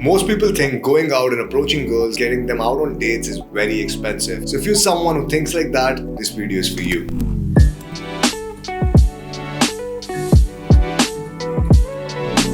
Most people think going out and approaching girls, getting them out on dates is very expensive. So if you're someone who thinks like that, this video is for you.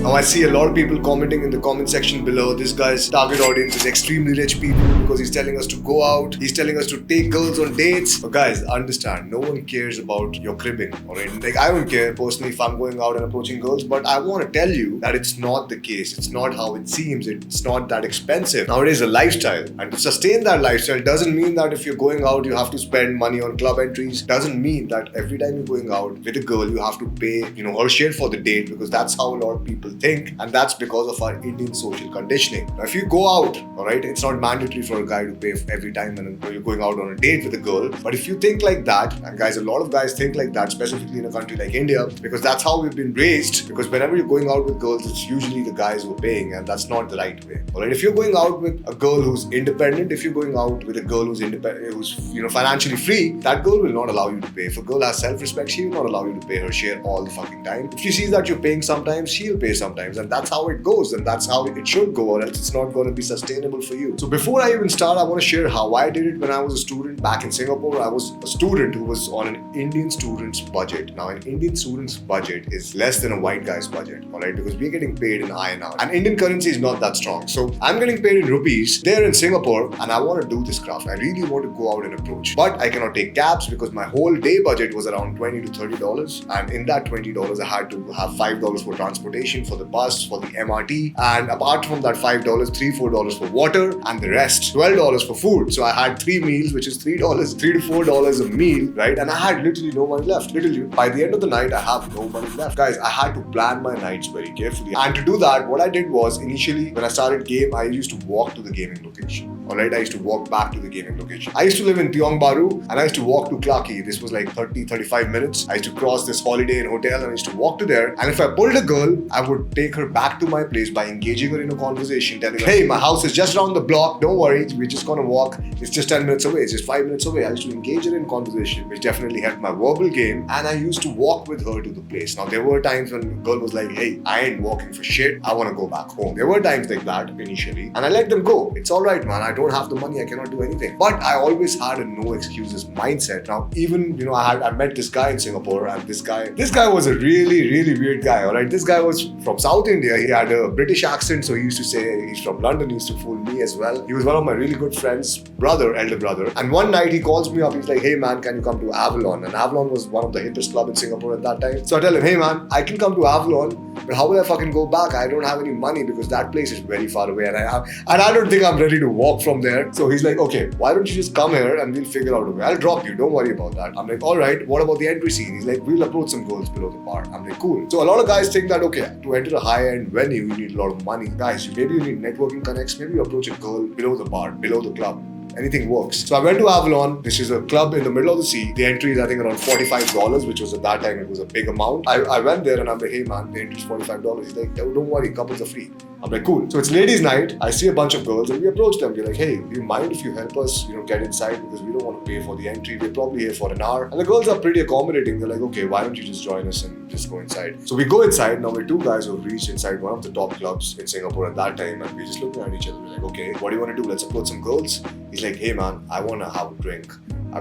Now I see a lot of people commenting in the comment section below, this guy's target audience is extremely rich people because he's telling us to go out, he's telling us to take girls on dates. But guys, understand, no one cares about your cribbing, alright? Like, I don't care personally if I'm going out and approaching girls, but I want to tell you that it's not the case. It's not how it seems. It's not that expensive. Now it is a lifestyle, and to sustain that lifestyle doesn't mean that if you're going out you have to spend money on club entries. Doesn't mean that every time you're going out with a girl you have to pay, her share for the date, because that's how a lot of people think, and that's because of our Indian social conditioning. Now if you go out, alright, it's not mandatory for a guy to pay every time when you're going out on a date with a girl. But if you think like that, and guys, a lot of guys think like that, specifically in a country like India, because that's how we've been raised, because whenever you're going out with girls, it's usually the guys who are paying, and that's not the right way. Alright, if you're going out with a girl who's independent, if you're going out with a girl who's independent, who's financially free, that girl will not allow you to pay. If a girl has self-respect, she will not allow you to pay her share all the fucking time. If she sees that you're paying sometimes, she'll pay sometimes, and that's how it goes, and that's how it should go, or else it's not going to be sustainable for you. So before I even start, I want to share how I did it when I was a student back in Singapore. I was a student who was on an Indian student's budget. Now an Indian student's budget is less than a white guy's budget, alright, because we're getting paid in INR, and Indian currency is not that strong. So I'm getting paid in rupees there in Singapore, and I want to do this craft. I really want to go out and approach, but I cannot take cabs because my whole day budget was around $20 to $30, and in that $20 I had to have $5 for transportation, for the bus, for the MRT, and apart from that $5, $3-4 for water, and the rest $12 for food. So I had 3 meals, which is $3 to $4 a meal, right? And I had literally no money left. Literally, by the end of the night, I have no money left. Guys, I had to plan my nights very carefully. And to do that, what I did was, initially when I started game, I used to walk to the gaming location. Alright, I used to walk back to the gaming location. I used to live in Tiong Bahru, and I used to walk to Clarke. This was like 30-35 minutes. I used to cross this Holiday Inn hotel, and I used to walk to there. And if I pulled a girl, I would take her back to my place by engaging her in a conversation, telling her, hey, my house is just around the block, don't worry, we're just gonna walk, it's just 10 minutes away, it's just 5 minutes away. I used to engage her in conversation, which definitely helped my verbal game, and I used to walk with her to the place. Now there were times when a girl was like, hey, I ain't walking for shit, I wanna go back home. There were times like that initially, and I let them go. It's alright, man, I don't have the money, I cannot do anything. But I always had a no excuses mindset. Now even, I met this guy in Singapore, and this guy was a really weird guy, alright? This guy was from South India. He had a British accent, so he used to say he's from London. He used to fool me as well. He was one of my really good friends' elder brother. And one night he calls me up. He's like, hey man, can you come to Avalon? And Avalon was one of the hippest club in Singapore at that time. So I tell him, hey man, I can come to Avalon, but how will I fucking go back? I don't have any money because that place is very far away, and I don't think I'm ready to walk from there. So he's like, okay, why don't you just come here and we'll figure out a way. I'll drop you, don't worry about that. I'm like, alright, what about the entry scene? He's like, we'll approach some girls below the bar. I'm like, cool. So a lot of guys think that, okay, to enter a high-end venue, you need a lot of money. Guys, maybe you need networking connects, maybe you approach a girl below the bar, below the club. Anything works. So I went to Avalon. This is a club in the middle of the sea. The entry is I think around $45, which was at that time, it was a big amount. I went there and I'm like, hey man, the entry is $45. He's like, don't worry, couples are free. I'm like, cool. So it's ladies' night. I see a bunch of girls and we approach them. We're like, hey, do you mind if you help us, get inside, because we don't want to pay for the entry. We're probably here for an hour. And the girls are pretty accommodating. They're like, okay, why don't you just join us and just go inside? So we go inside. Now we're 2 guys who have reached inside one of the top clubs in Singapore at that time, and we're just looking at each other. We're like, okay, what do you want to do? Let's approach some girls. He's like, hey man, I want to have a drink.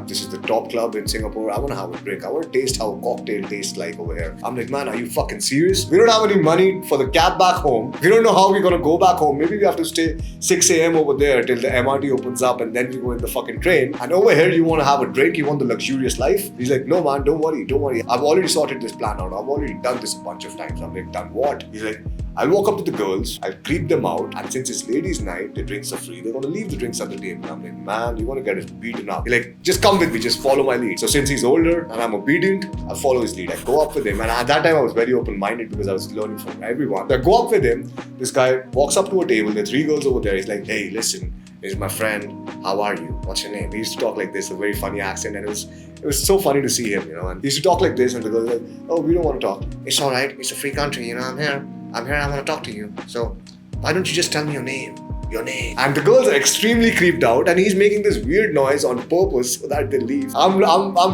This is the top club in Singapore. I want to have a drink. I want to taste how a cocktail tastes like over here. I'm like, man, are you fucking serious? We don't have any money for the cab back home. We don't know how we're going to go back home. Maybe we have to stay 6 a.m. over there till the MRT opens up, and then we go in the fucking train. And over here, you want to have a drink? You want the luxurious life? He's like, no man, don't worry. I've already sorted this plan out. I've already done this a bunch of times. I'm like, done what? He's like, I'll walk up to the girls, I'll creep them out, and since it's ladies' night, the drinks are free, they're going to leave the drinks at the table. I'm like, man, you want to get us beaten up. He's like, just come with me, just follow my lead. So since he's older and I'm obedient, I follow his lead. I go up with him, and at that time I was very open-minded because I was learning from everyone. So I go up with him, this guy walks up to a table, there are 3 girls over there. He's like, hey, listen, this is my friend, how are you? What's your name? He used to talk like this, a very funny accent, and it was so funny to see him, and he used to talk like this, and the girls were like, oh, we don't want to talk. It's alright, it's a free country, I'm here, I want to talk to you. So why don't you just tell me your name? your name. And the girls are extremely creeped out, and he's making this weird noise on purpose so that they leave. I'm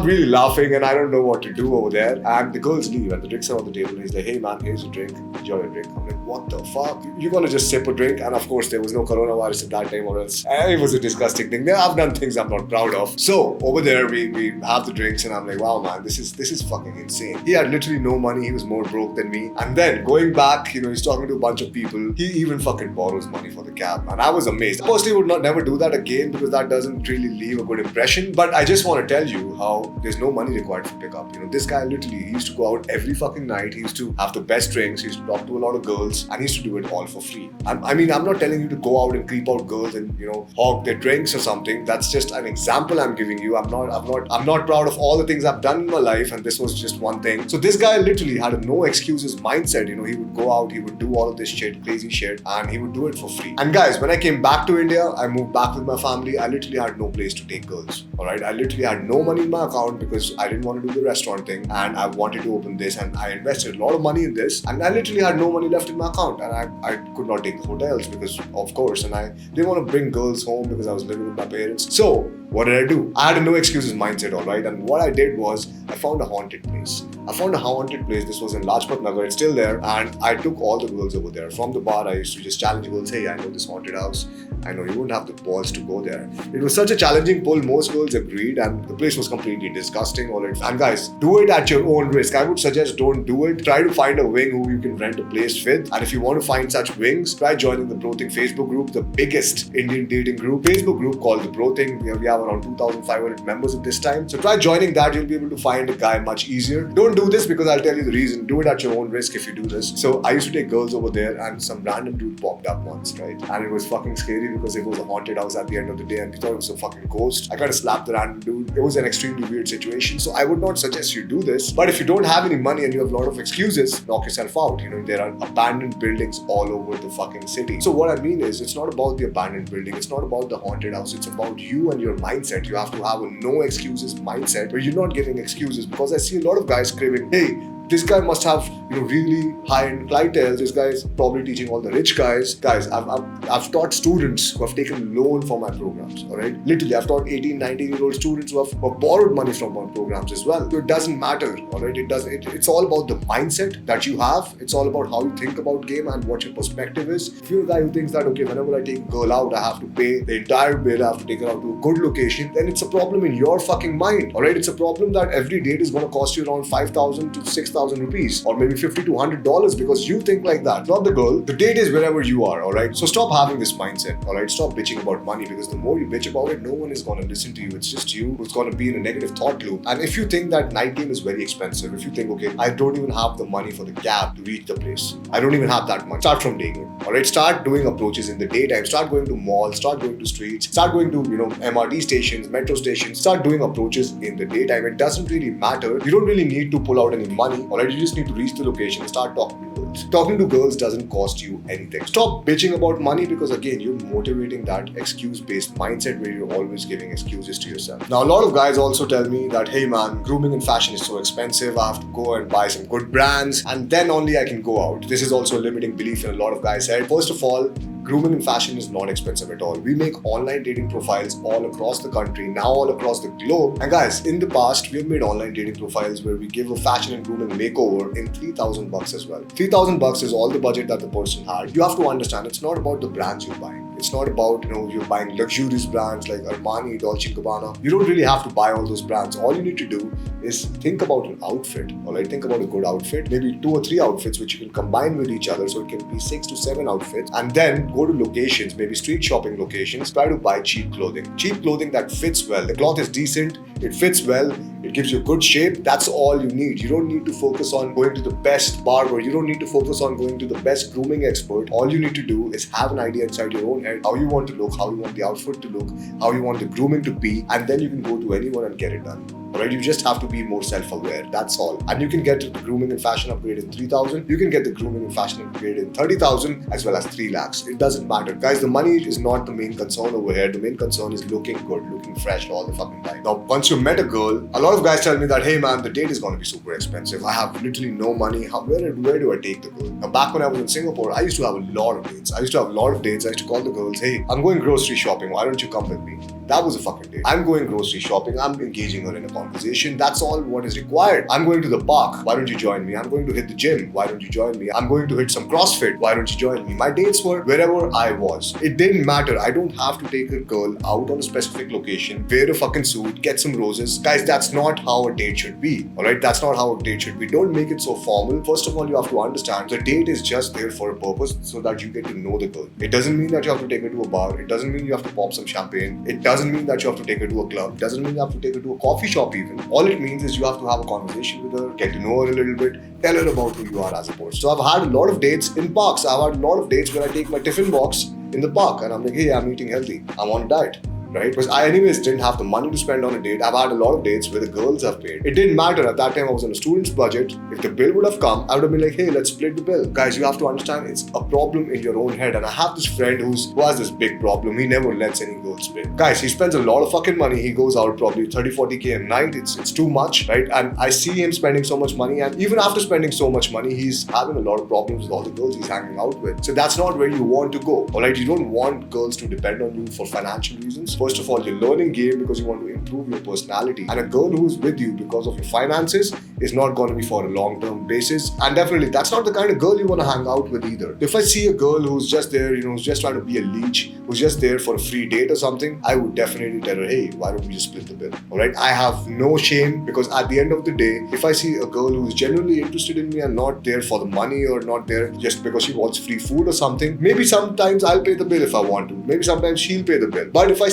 really laughing, and I don't know what to do over there. And the girls leave, and the drinks are on the table, and he's like, hey man, here's a drink, enjoy your drink. I'm like, what the fuck? You're gonna just sip a drink? And of course, there was no coronavirus at that time, or else it was a disgusting thing. I've done things I'm not proud of. So over there, we have the drinks, and I'm like, wow man, this is fucking insane. He had literally no money. He was more broke than me. And then going back, he's talking to a bunch of people. He even fucking borrows money for the cab, and I was amazed. I personally would never do that again, because that doesn't really leave a good impression. But I just want to tell you how there's no money required for pickup. This guy literally, he used to go out every fucking night. He used to have the best drinks. He used to talk to a lot of girls, and he used to do it all for free. I mean, I'm not telling you to go out and creep out girls and hog their drinks or something. That's just an example I'm giving you. I'm not proud of all the things I've done in my life, and this was just one thing. So this guy literally had a no excuses mindset. He would go out, he would do all of this shit, crazy shit, and he would do it for free. And guys, when I came back to India, I moved back with my family. I literally had no place to take girls. Alright, I literally had no money in my account because I didn't want to do the restaurant thing, and I wanted to open this, and I invested a lot of money in this, and I literally had no money left in my account, and I could not take hotels because, of course, and I didn't want to bring girls home because I was living with my parents. So what did I do? I had a no excuses mindset, alright, and what I did was I found a haunted place. This was in Lajpat Nagar. It's still there, and I took all the girls over there. From the bar, I used to just challenge girls, hey, I know this haunted house. I know you wouldn't have the balls to go there. It was such a challenging pull. Most girls agreed, and the place was completely disgusting. Alright, and guys, do it at your own risk. I would suggest don't do it. Try to find a wing who you can rent a place with, and if you want to find such wings, try joining the TheBroThing Facebook group, the biggest Indian dating Facebook group called TheBroThing. We have around 2,500 members at this time. So try joining that. You'll be able to find a guy much easier. Don't do this because I'll tell you the reason. Do it at your own risk if you do this. So I used to take girls over there, and some random dude popped up once, right? And it was fucking scary because it was a haunted house at the end of the day, and we thought it was a fucking ghost. I kind of slapped the random dude. It was an extremely weird situation. So I would not suggest you do this. But if you don't have any money and you have a lot of excuses, knock yourself out. There are abandoned buildings all over the fucking city. So what I mean is, it's not about the abandoned building. It's not about the haunted house. It's about you and your mindset. You have to have a no excuses mindset where you're not giving excuses, because I see a lot of guys screaming, hey, this guy must have really high-end clientele. This guy is probably teaching all the rich guys. Guys, I've taught students who have taken loan for my programs. Alright, literally, I've taught 18, 19-year-old students who have borrowed money from my programs as well. So it doesn't matter. Alright, it's all about the mindset that you have. It's all about how you think about game and what your perspective is. If you're a guy who thinks that, okay, whenever I take a girl out, I have to pay the entire bill, I have to take her out to a good location, then it's a problem in your fucking mind. Alright, it's a problem that every date is going to cost you around 5,000 to 6,000 rupees, or maybe $50 to $100, because you think like that, not the girl. The date is wherever you are. Alright, so stop having this mindset. Alright, stop bitching about money, because the more you bitch about it, no one is going to listen to you. It's just you who's going to be in a negative thought loop. And if you think that night game is very expensive, if you think, okay, I don't even have the money for the cab to reach the place, I don't even have that much, start from Daygame. Alright, start doing approaches in the daytime. Start going to malls, start going to streets, start going to MRT stations, metro stations. Start doing approaches in the daytime. It doesn't really matter. You don't really need to pull out any money. Alright, you just need to reach the location and start talking to girls. Talking to girls doesn't cost you anything. Stop bitching about money, because again, you're motivating that excuse-based mindset where you're always giving excuses to yourself. Now, a lot of guys also tell me that, hey man, grooming and fashion is so expensive. I have to go and buy some good brands, and then only I can go out. This is also a limiting belief in a lot of guys' head. First of all, grooming and fashion is not expensive at all. We make online dating profiles all across the country, now all across the globe. And guys, in the past, we've made online dating profiles where we give a fashion and grooming makeover in $3,000 as well. $3,000 is all the budget that the person had. You have to understand, it's not about the brands you're buying. It's not about, you're buying luxurious brands like Armani, Dolce & Gabbana. You don't really have to buy all those brands. All you need to do is think about an outfit. Alright, think about a good outfit, maybe 2 or 3 outfits which you can combine with each other, so it can be 6 to 7 outfits, and then go to locations, maybe street shopping locations. Try to buy cheap clothing that fits well. The cloth is decent, it fits well, it gives you good shape. That's all you need. You don't need to focus on going to the best barber. You don't need to focus on going to the best grooming expert. All you need to do is have an idea inside your own head, how you want to look, how you want the outfit to look, how you want the grooming to be, and then you can go to anyone and get it done. Alright, you just have to be more self-aware. That's all. And you can get the grooming and fashion upgrade in 3,000. You can get the grooming and fashion upgrade in 30,000 as well as 3 lakhs. It doesn't matter. Guys, the money is not the main concern over here. The main concern is looking good, looking fresh all the fucking time. Now, once you met a girl, a lot of guys tell me that, hey man, the date is going to be super expensive. I have literally no money. Where do I take the girl? Now, back when I was in Singapore, I used to have a lot of dates. I used to call the girls, hey, I'm going grocery shopping. Why don't you come with me? That was a fucking date. I'm going grocery shopping. I'm engaging her in a conversation. That's all what is required. I'm going to the park. Why don't you join me? I'm going to hit the gym. Why don't you join me? I'm going to hit some CrossFit. Why don't you join me? My dates were wherever I was. It didn't matter. I don't have to take a girl out on a specific location, wear a fucking suit, get some roses. Guys, that's not how a date should be. Alright, that's not how a date should be. Don't make it so formal. First of all, you have to understand the date is just there for a purpose so that you get to know the girl. It doesn't mean that you have to take her to a bar. It doesn't mean you have to pop some champagne. It doesn't mean that you have to take her to a club. It doesn't mean you have to take her to a coffee shop even. All it means is you have to have a conversation with her, get to know her a little bit, tell her about who you are as a person. So I've had a lot of dates in parks. I've had a lot of dates where I take my tiffin box in the park and I'm like, hey, I'm eating healthy. I'm on a diet. Right? Because I anyways didn't have the money to spend on a date. I've had a lot of dates where the girls have paid. It didn't matter. At that time, I was on a student's budget. If the bill would have come, I would have been like, hey, let's split the bill. Guys, you have to understand it's a problem in your own head. And I have this friend who has this big problem. He never lets any girls pay. Guys, he spends a lot of fucking money. He goes out probably 30-40k a night. It's too much, right? And I see him spending so much money. And even after spending so much money, he's having a lot of problems with all the girls he's hanging out with. So that's not where you want to go. Alright, you don't want girls to depend on you for financial reasons. First of all, you're learning game because you want to improve your personality, and a girl who's with you because of your finances is not going to be for a long-term basis, and definitely that's not the kind of girl you want to hang out with either. If I see a girl who's just there, who's just trying to be a leech, who's just there for a free date or something, I would definitely tell her, hey, why don't we just split the bill? Alright, I have no shame, because at the end of the day, if I see a girl who's genuinely interested in me and not there for the money or not there just because she wants free food or something, maybe sometimes I'll pay the bill if I want to, maybe sometimes she'll pay the bill. But if I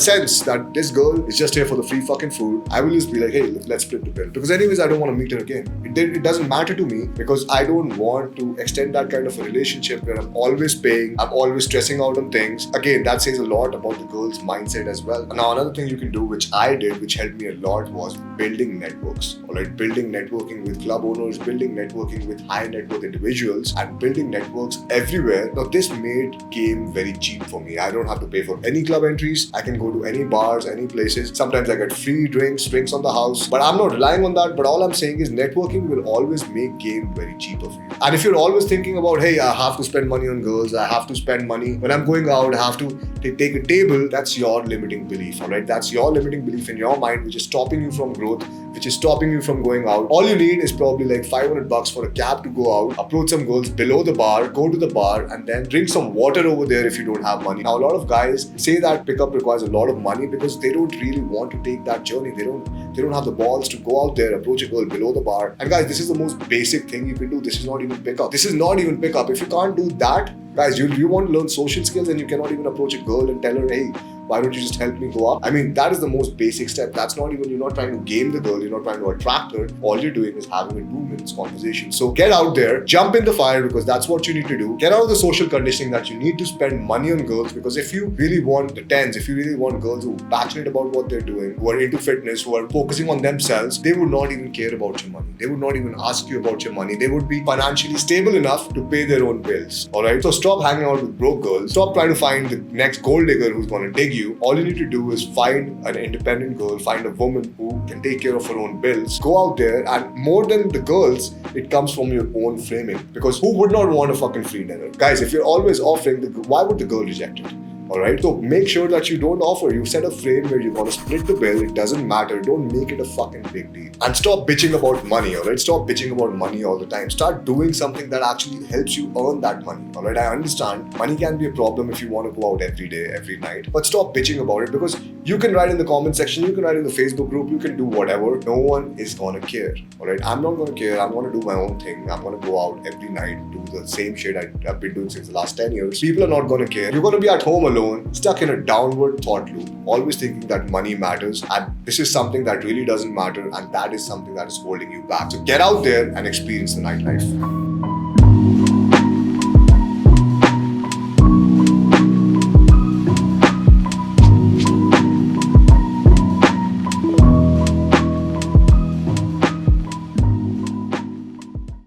sense that this girl is just here for the free fucking food, I will just be like, hey, let's split the bill. Because anyways, I don't want to meet her again. It doesn't matter to me, because I don't want to extend that kind of a relationship where I'm always paying, I'm always stressing out on things. Again, that says a lot about the girl's mindset as well. Now, another thing you can do, which I did, which helped me a lot, was building networks. Alright, building networking with club owners, building networking with high net worth individuals, and building networks everywhere. Now, this made game very cheap for me. I don't have to pay for any club entries. I can go to any bars, any places. Sometimes I get free drinks on the house, but I'm not relying on that. But all I'm saying is networking will always make game very cheaper for you. And if you're always thinking about, hey, I have to spend money on girls, I have to spend money when I'm going out, I have to take a table, that's your limiting belief, alright? That's your limiting belief in your mind, which is stopping you from growth, which is stopping you from going out. All you need is probably like $500 for a cab to go out, approach some girls below the bar, go to the bar, and then drink some water over there if you don't have money. Now, a lot of guys say that pickup requires a lot of money because they don't really want to take that journey. They don't have the balls to go out there, approach a girl below the bar. And guys, this is the most basic thing you can do. This is not even pickup. This is not even pickup. If you can't do that, guys, you want to learn social skills and you cannot even approach a girl and tell her, hey, why don't you just help me go up? I mean, that is the most basic step. That's not even, you're not trying to game the girl, you're not trying to attract her. All you're doing is having a 2 minutes conversation. So get out there, jump in the fire, because that's what you need to do. Get out of the social conditioning that you need to spend money on girls, because if you really want the tens, if you really want girls who are passionate about what they're doing, who are into fitness, who are focusing on themselves, they would not even care about your money. They would not even ask you about your money. They would be financially stable enough to pay their own bills. Alright? So stop hanging out with broke girls. Stop trying to find the next gold digger who's going to dig you. All you need to do is find an independent girl, find a woman who can take care of her own bills. Go out there, and more than the girls, it comes from your own framing. Because who would not want a fucking free dinner? Guys, if you're always offering, why would the girl reject it? Alright, so make sure that you don't offer. You set a frame where you're gonna split the bill. It doesn't matter. Don't make it a fucking big deal. And stop bitching about money, alright? Stop bitching about money all the time. Start doing something that actually helps you earn that money, alright? I understand money can be a problem if you want to go out every day, every night. But stop bitching about it, because you can write in the comment section, you can write in the Facebook group, you can do whatever. No one is gonna care, alright? I'm not gonna care. I'm gonna do my own thing. I'm gonna go out every night, do the same shit I've been doing since the last 10 years. People are not gonna care. You're gonna be at home alone, stuck in a downward thought loop, always thinking that money matters, and this is something that really doesn't matter, and that is something that is holding you back. So get out there and experience the nightlife.